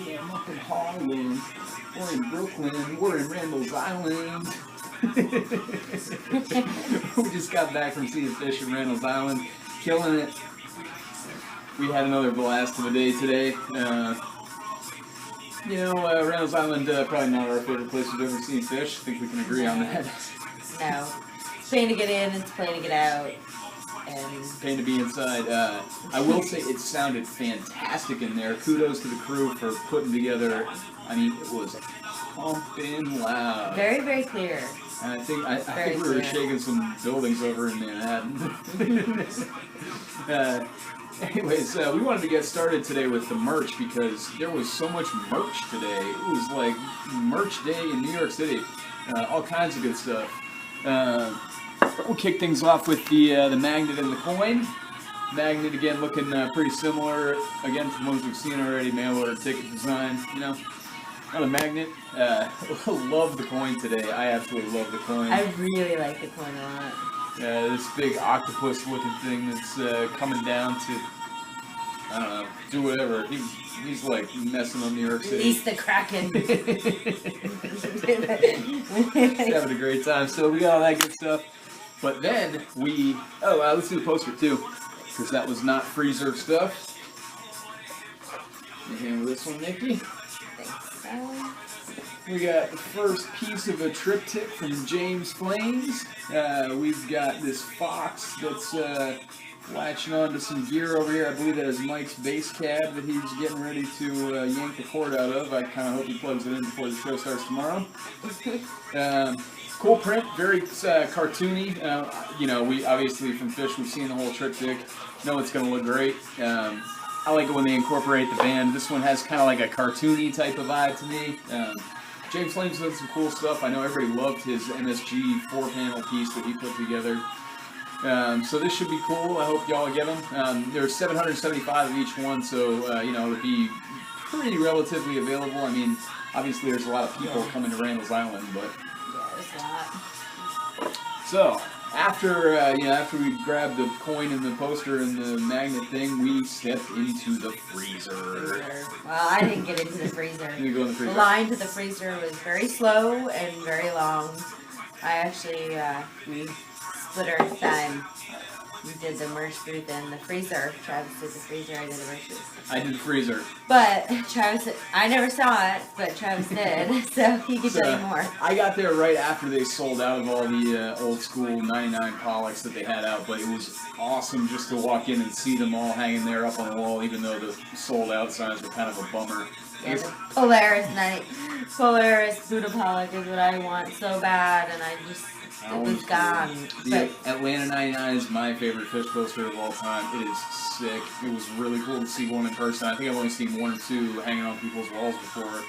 Yeah, I'm up in Harlem. We're in Brooklyn. We're in Randall's Island. We just got back from seeing PHiSH in Randall's Island. Killing it. We had another blast of a day today. Randall's Island, probably not our favorite place we've ever seen PHiSH. I think we can agree on that. No. It's pain to get in, it's pain to get out. And pain to be inside. I will say it sounded fantastic in there. Kudos to the crew for putting together. I mean, it was pumping loud. Very, very clear. And I think we were shaking some buildings over in Manhattan. Anyways, we wanted to get started today with the merch because there was so much merch today. It was like merch day in New York City. All kinds of good stuff. We'll kick things off with the magnet and the coin. Magnet again looking pretty similar again to the ones we've seen already. Mail order ticket design, not a magnet. Love the coin today. I absolutely love the coin. I really like the coin a lot. This big octopus looking thing that's coming down to, I don't know, do whatever. He's like messing up New York City. He's the Kraken. He's having a great time. So we got all that good stuff. But then let's do the poster too, because that was not freezer stuff. You handle this one, Nikki. Thanks. We got the first piece of a triptych from James Flames. We've got this fox that's latching onto some gear over here. I believe that is Mike's bass cab that he's getting ready to yank the cord out of. I kind of hope he plugs it in before the show starts tomorrow. Cool print, very cartoony. We obviously from PHiSH we've seen the whole triptych. Know it's going to look great. I like it when they incorporate the band. This one has kind of like a cartoony type of vibe to me. James Flames does some cool stuff. I know everybody loved his MSG 4-panel piece that he put together. So this should be cool. I hope y'all get them. There's 775 of each one, so it'll be pretty relatively available. I mean, obviously there's a lot of people coming to Randall's Island, but there's a lot. So after we grabbed the coin and the poster and the magnet thing, we stepped into the freezer. Well, I didn't get into the freezer. You go in the freezer. The line to the freezer was very slow and very long. I actually we split our time. We did the merch booth and the freezer. Travis did the freezer, I did the merch booth. I did the freezer. But Travis, I never saw it, but Travis did, so he can tell you more. I got there right after they sold out of all the old school 99 Pollocks that they had out, but it was awesome just to walk in and see them all hanging there up on the wall, even though the sold out signs were kind of a bummer. Yeah, the Polaris Buddha Pollock is what I want so bad, and it was gone. The Atlanta 99 is my favorite PHiSH poster of all time. It is sick. It was really cool to see one in person. I think I've only seen one or two hanging on people's walls before.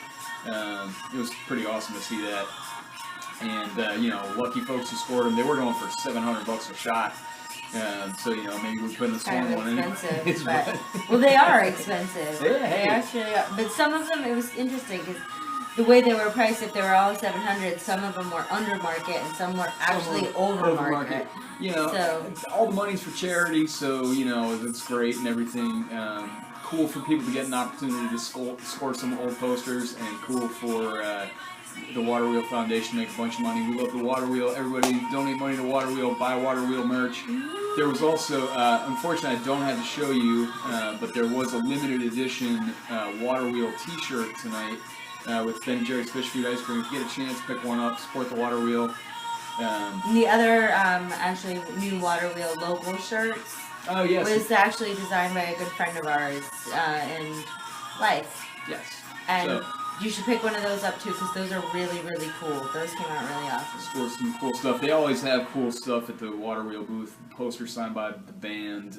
It was pretty awesome to see that. And, lucky folks who scored them, they were going for $700 a shot. So, maybe we're putting this one in. Expensive, well, they are expensive. Yeah, they actually are. But some of them, it was interesting because the way they were priced, if they were all 700, some of them were under market and some were actually over market. So all the money's for charity, so it's great and everything. Cool for people to get an opportunity to score some old posters, and cool for the Water Wheel Foundation to make a bunch of money. We love the Water Wheel. Everybody donate money to Water Wheel, buy Water Wheel merch. There was also, unfortunately I don't have to show you, but there was a limited edition Water Wheel t-shirt tonight. With Ben & Jerry's Fish Food Ice Cream. If you get a chance, pick one up, support the Water Wheel. The other, actually, new Water Wheel logo shirts was actually designed by a good friend of ours in life. Yes. And you should pick one of those up too, because those are really, really cool. Those came out really awesome. Score some cool stuff. They always have cool stuff at the Water Wheel booth. Posters signed by the band.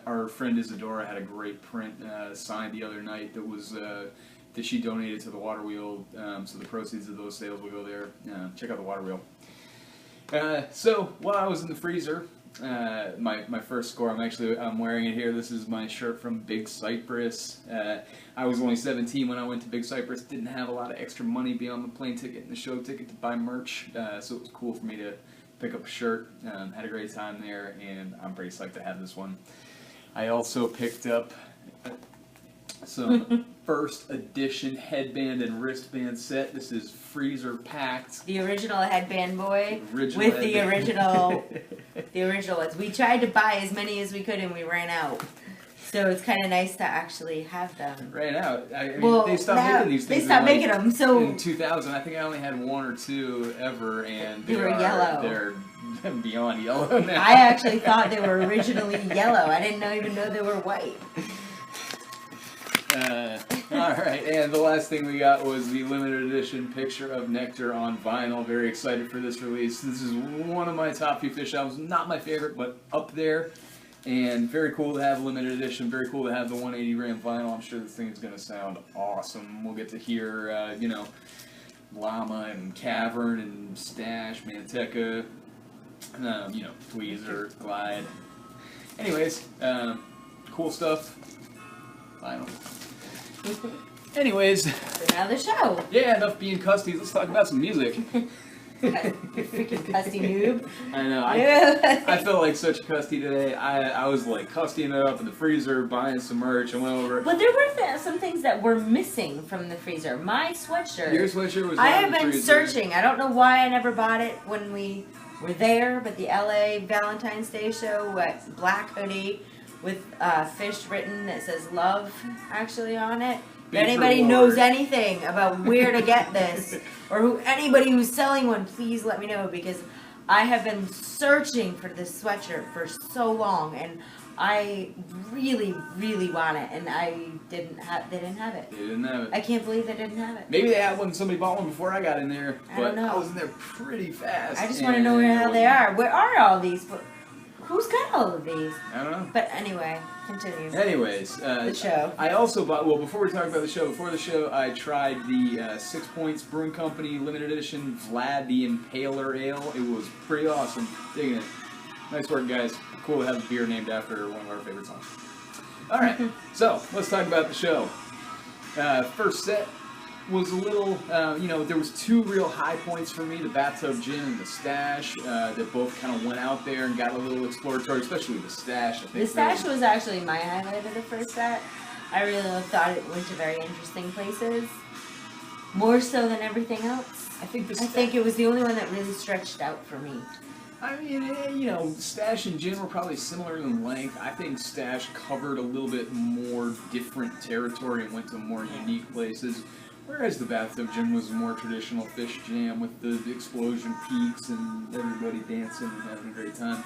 Our friend Isadora had a great print signed the other night that was that she donated to the Water Wheel, so the proceeds of those sales will go there. Check out the Water Wheel. So while I was in the freezer, my first score, I'm wearing it here. This is my shirt from Big Cypress. I was only 17 when I went to Big Cypress. Didn't have a lot of extra money beyond the plane ticket and the show ticket to buy merch, so it was cool for me to pick up a shirt. Had a great time there, and I'm pretty psyched to have this one. I also picked up some first edition headband and wristband set. This is freezer packed. The original headband boy with headband. the original ones. We tried to buy as many as we could and we ran out. So it's kind of nice to actually have them. Ran out. I mean, they stopped making these things. They stopped making them. So in 2000, I think I only had one or two ever, and they were yellow. They're beyond yellow now. I actually thought they were originally yellow. I didn't even know they were white. Alright, and the last thing we got was the limited edition picture of Nectar on vinyl. Very excited for this release. This is one of my top few PHiSH albums. Not my favorite, but up there. And very cool to have a limited edition. Very cool to have the 180 gram vinyl. I'm sure this thing is going to sound awesome. We'll get to hear, you know, Llama and Cavern and Stash, Manteca, you know, Tweezer, Glide. Anyways, cool stuff. Vinyl. Anyways. So now the show. Yeah, enough being custies. Let's talk about some music. You freaking custy noob. I know. I felt like such a custy today. I was like custying it up in the freezer, buying some merch. I went over. But there were some things that were missing from the freezer. My sweatshirt. Your sweatshirt was. I have been searching. I don't know why I never bought it when we were there, but the LA Valentine's Day show, black hoodie with PHiSH written that says love actually on it. If anybody knows anything about where to get this, or anybody who's selling one, please let me know, because I have been searching for this sweatshirt for so long, and I really, really want it, and they didn't have it. They didn't have it. I can't believe they didn't have it. Maybe they had one. Somebody bought one before I got in there, I don't know. I was in there pretty fast. I just want to know how they are. Where are all these? Who's got all of these? I don't know. But anyway, continue. Anyways, the show. I also bought, well, before we talk about the show, before the show, I tried the 6 Points Brewing Company limited edition Vlad the Impaler Ale. It was pretty awesome. Digging it. Nice work, guys. Cool to have a beer named after one of our favorite songs. Alright, so let's talk about the show. First set was a little, you know, there was two real high points for me, the Bathtub Gin and the Stash, that both kind of went out there and got a little exploratory, especially the Stash. I think the Stash was actually my highlight of the first set. I really thought it went to very interesting places, more so than everything else. I think it was the only one that really stretched out for me. I mean, you know, Stash and Gin were probably similar in length. I think Stash covered a little bit more different territory and went to more unique places. Whereas the Bathtub Gin was a more traditional PHiSH jam with the explosion peaks and everybody dancing and having a great time.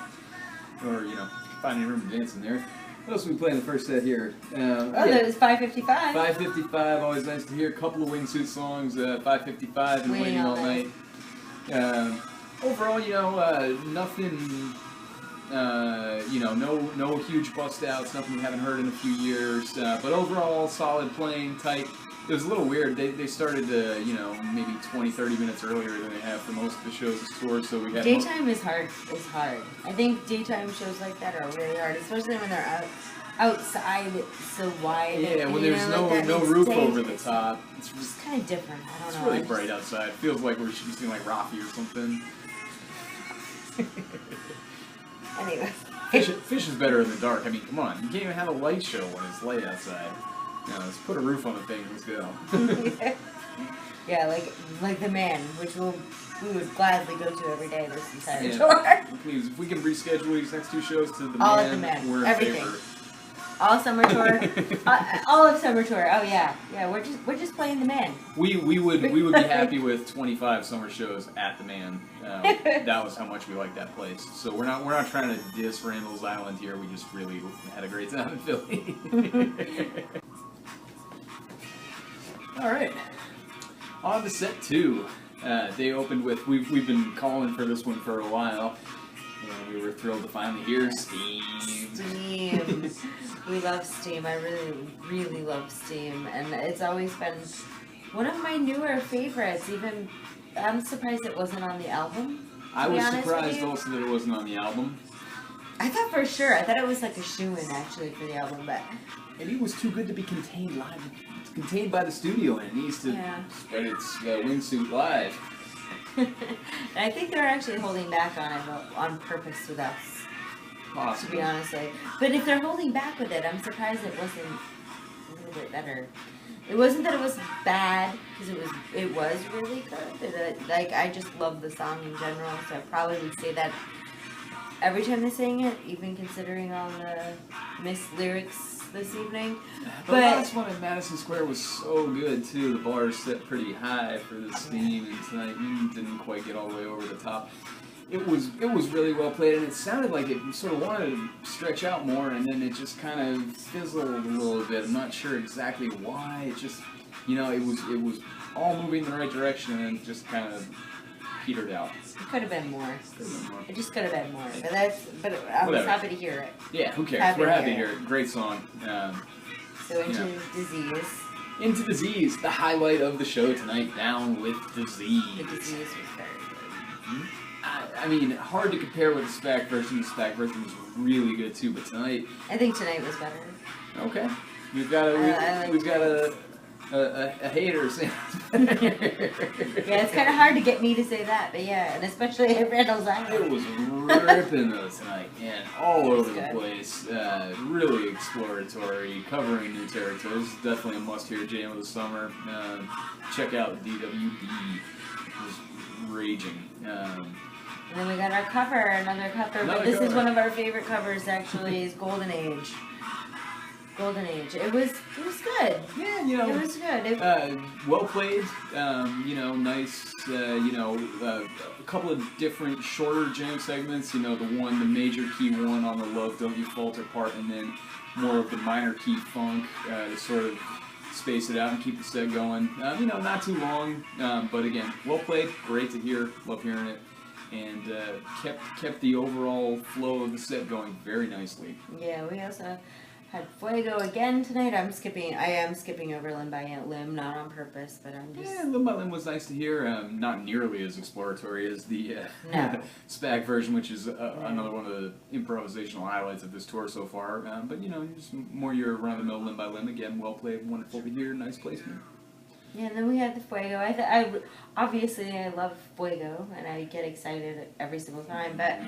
Or, you know, finding room to dance in there. What else did we play in the first set here? That was 555. 555, always nice to hear. A couple of Wingsuit songs, 555 and Waiting All Night. Overall, you know, nothing, you know, no huge bust outs, nothing we haven't heard in a few years. But overall, solid playing, tight. It was a little weird. They started, you know, maybe 20, 30 minutes earlier than they have for most of the shows this tour, so we had... Daytime is hard. I think daytime shows like that are really hard, especially when they're outside so wide. Yeah, when there's no roof over the top. It's just kind of different. I don't know. It's really bright outside. It feels like we're shooting like Rocky or something. Anyway. PHiSH is better in the dark. I mean, come on. You can't even have a light show when it's light outside. No, let's put a roof on the thing. Let's go. Yeah, like the Man, which we would gladly go to every day this entire tour. Please, if we can reschedule these next two shows to the all Man, at the Man, we're in everything. favor. All summer tour, all of summer tour. Oh yeah, we're just playing the Man. We would be happy with 25 summer shows at the Man. That was how much we liked that place. So we're not trying to diss Randall's Island here. We just really had a great time in Philly. All right, on to set 2. They opened with we've been calling for this one for a while. And we were thrilled to finally hear Steam. Steam. We love Steam. I really, really love Steam. And it's always been one of my newer favorites. Even, I'm surprised it wasn't on the album. I was surprised also that it wasn't on the album. I thought for sure. I thought it was like a shoo-in actually for the album, but... Maybe it was too good to be contained live. It's contained by the studio and it needs to spread its wingsuit live. And I think they're actually holding back on it on purpose with us. Possibly. To be honest. But if they're holding back with it, I'm surprised it wasn't bit better. It wasn't that it was bad, because it was really good. Like, I just love the song in general, so I probably would say that every time they sang it, even considering all the missed lyrics this evening. The last one at Madison Square was so good too. The bar set pretty high for this theme, and tonight didn't quite get all the way over the top. It was really well played, and it sounded like it sort of wanted to stretch out more, and then it just kind of fizzled a little bit. I'm not sure exactly why. It just, it was all moving in the right direction, and then just kind of petered out. It could have been more. It just could have been more. But I was happy to hear it. Yeah, who cares? We're happy to hear it. Great song. So Into Disease. Into Disease, the highlight of the show tonight. Down with Disease. The Disease was very good. I mean, hard to compare with the SPAC version. The SPAC version was really good too, but tonight... I think tonight was better. Okay. We've got a hater saying yeah, it's kind of hard to get me to say that, but yeah, and especially if Randall's out. It was ripping though tonight, and all over the place. Really exploratory, covering new territory. This is definitely a must-hear jam of the summer. Check out DWD. It was raging. And then we got our cover, another cover, but this is one of our favorite covers actually, is Golden Age. Golden Age. It was good. Yeah, it was good. Well played. Nice. A couple of different shorter jam segments. The major key one on the Love Don't You Falter part, and then more of the minor key funk to sort of space it out and keep the set going. Not too long, but again, well played. Great to hear. Love hearing it. And kept the overall flow of the set going very nicely. Yeah, we also had Fuego again tonight. I am skipping over Limb by Limb, not on purpose, but I'm just... Yeah, Limb by Limb was nice to hear. Not nearly as exploratory as the SPAC version, which is another one of the improvisational highlights of this tour so far. But, just more your run-of-the-mill Limb by Limb. Again, well played, wonderful to hear, nice placement. Yeah, and then we had the Fuego. Obviously I love Fuego, and I get excited every single time, but...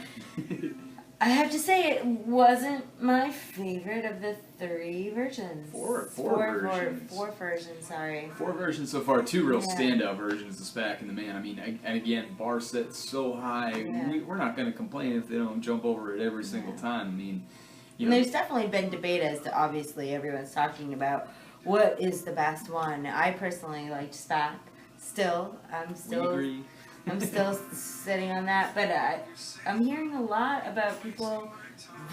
I have to say, it wasn't my favorite of the 3 versions. Four versions. Four versions, sorry. 4 versions so far. 2 real standout versions, the SPAC and the Man. I mean, and again, bar set so high. Yeah. We're not going to complain if they don't jump over it every single time. I mean, and there's definitely been debate as to, obviously, everyone's talking about what is the best one. I personally liked SPAC. I'm still sitting on that, but I'm hearing a lot about people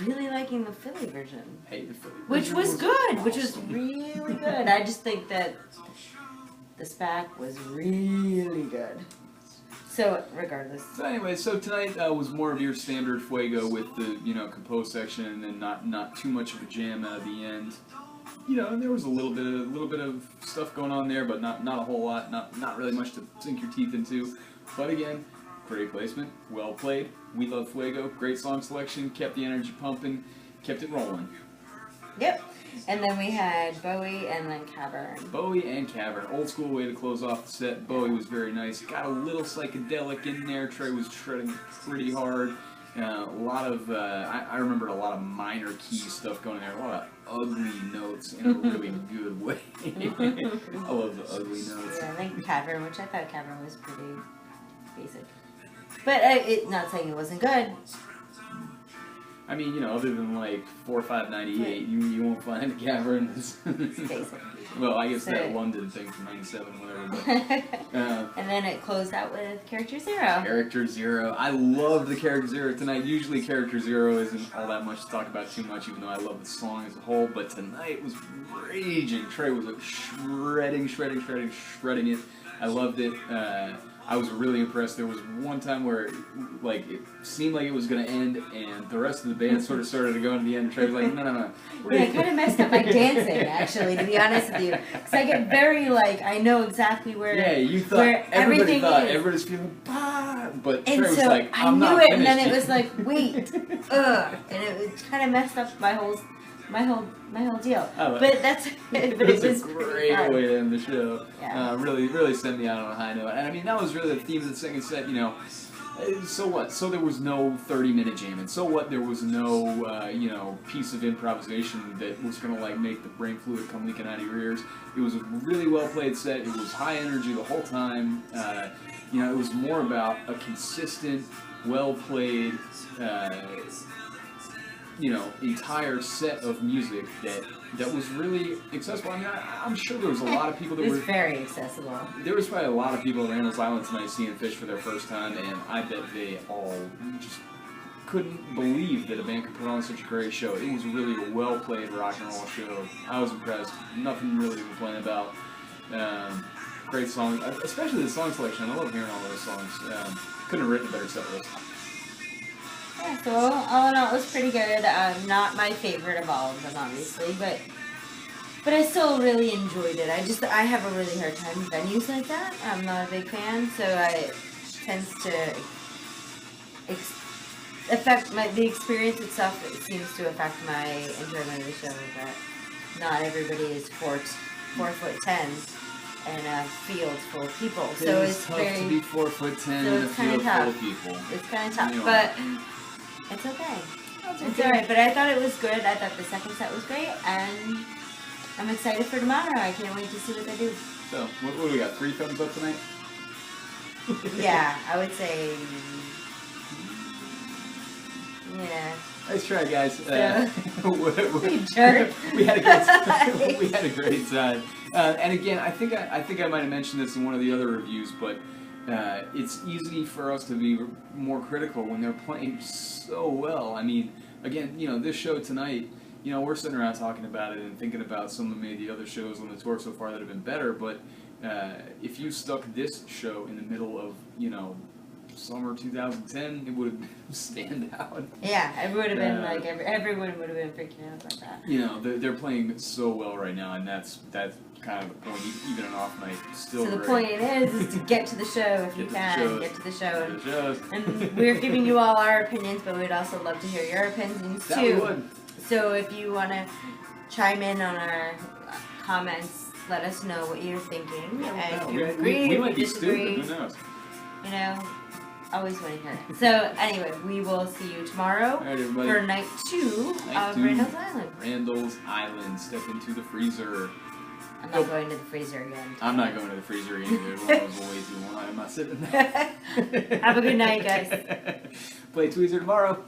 really liking the Philly version. Hey, the Philly version which was good, which was really good. I just think that the SPAC was really good. So, regardless. So anyway, tonight was more of your standard Fuego with the, composed section, and then not too much of a jam at the end. There was a little bit of stuff going on there, but not a whole lot, not really much to sink your teeth into. But again, great placement, well played. We love Fuego. Great song selection, kept the energy pumping, kept it rolling. Yep. And then we had Bowie and then Cavern. Bowie and Cavern. Old school way to close off the set. Bowie was very nice. Got a little psychedelic in there. Trey was shredding pretty hard. A lot of, I remember a lot of minor key stuff going there. A lot of ugly notes in a really good way. I love the ugly notes. Yeah, I think Cavern, which I thought Cavern was pretty basic. But not saying it wasn't good. I mean, other than like 4-5-98, you won't find a Cavern. Basic. Well, I guess that London thing from '97, whatever. But, and then it closed out with Character Zero. Character Zero. I loved the Character Zero tonight. Usually Character Zero isn't all that much to talk about too much, even though I love the song as a whole. But tonight was raging. Trey was shredding it. I loved it. I was really impressed. There was one time where it seemed like it was going to end, and the rest of the band sort of started to go into the end, and Trey was like, no. Yeah, I kind of messed up my dancing, actually, to be honest with you. Because I get very, I know exactly where everybody thought everybody's feeling, but and Trey was so like, I'm I knew not it, finished. And then it was like, wait, and it kind of messed up my whole deal. But that's it. But it was a great way to end the show. Yeah. Really sent me out on a high note. And I mean, that was really the theme of the second set. So what? So there was no 30-minute jamming. So what? There was no, piece of improvisation that was going to, like, make the brain fluid come leaking out of your ears. It was a really well-played set. It was high energy the whole time. It was more about a consistent, well-played, entire set of music that was really accessible. I mean, I'm sure there was a lot of people that were... It was very accessible. There was probably a lot of people at Randall's Island tonight seeing PHiSH for their first time, and I bet they all just couldn't believe that a band could put on such a great show. It was really a well-played rock and roll show. I was impressed. Nothing really to complain about. Great song, especially the song selection. I love hearing all those songs. Couldn't have written a better set list. Yeah, so all in all, it was pretty good. Not my favorite of all of them, obviously, but I still really enjoyed it. I have a really hard time with venues like that. I'm not a big fan, so it tends to affect the experience itself. It seems to affect my enjoyment of the show. But not everybody is 4'10" in a field full of people, so it's tough very to be 4'10" in a field full of people. It's kind of tough, but. It's okay. It's alright, but I thought it was good. I thought the second set was great, and I'm excited for tomorrow. I can't wait to see what they do. So, what do we got? 3 thumbs up tonight? Yeah, I would say... Yeah. Nice try, guys. You jerk. we had a great time. And again, I think I might have mentioned this in one of the other reviews, but it's easy for us to be more critical when they're playing so well. I mean, again, this show tonight, we're sitting around talking about it and thinking about some of maybe the other shows on the tour so far that have been better, but if you stuck this show in the middle of, summer 2010, it would stand out. Yeah, it would have been like, everyone would have been freaking out about that. They're playing so well right now, and that's kind of the point, even an off night. Still so the great. point is to get to the show if you can. Get to the show. And we're giving you all our opinions, but we'd also love to hear your opinions too. That we would. So if you want to chime in on our comments, let us know what you're thinking. And if you agree, we might if be you disagree, stupid. Who knows? always want to hear it. So anyway, we will see you tomorrow for night 2 of Randall's Island. Randall's Island. Step into the freezer. I'm not going to the freezer again. I'm not going to the freezer again either. One was way too long. I'm not sitting there. Have a good night, guys. Play Tweezer tomorrow.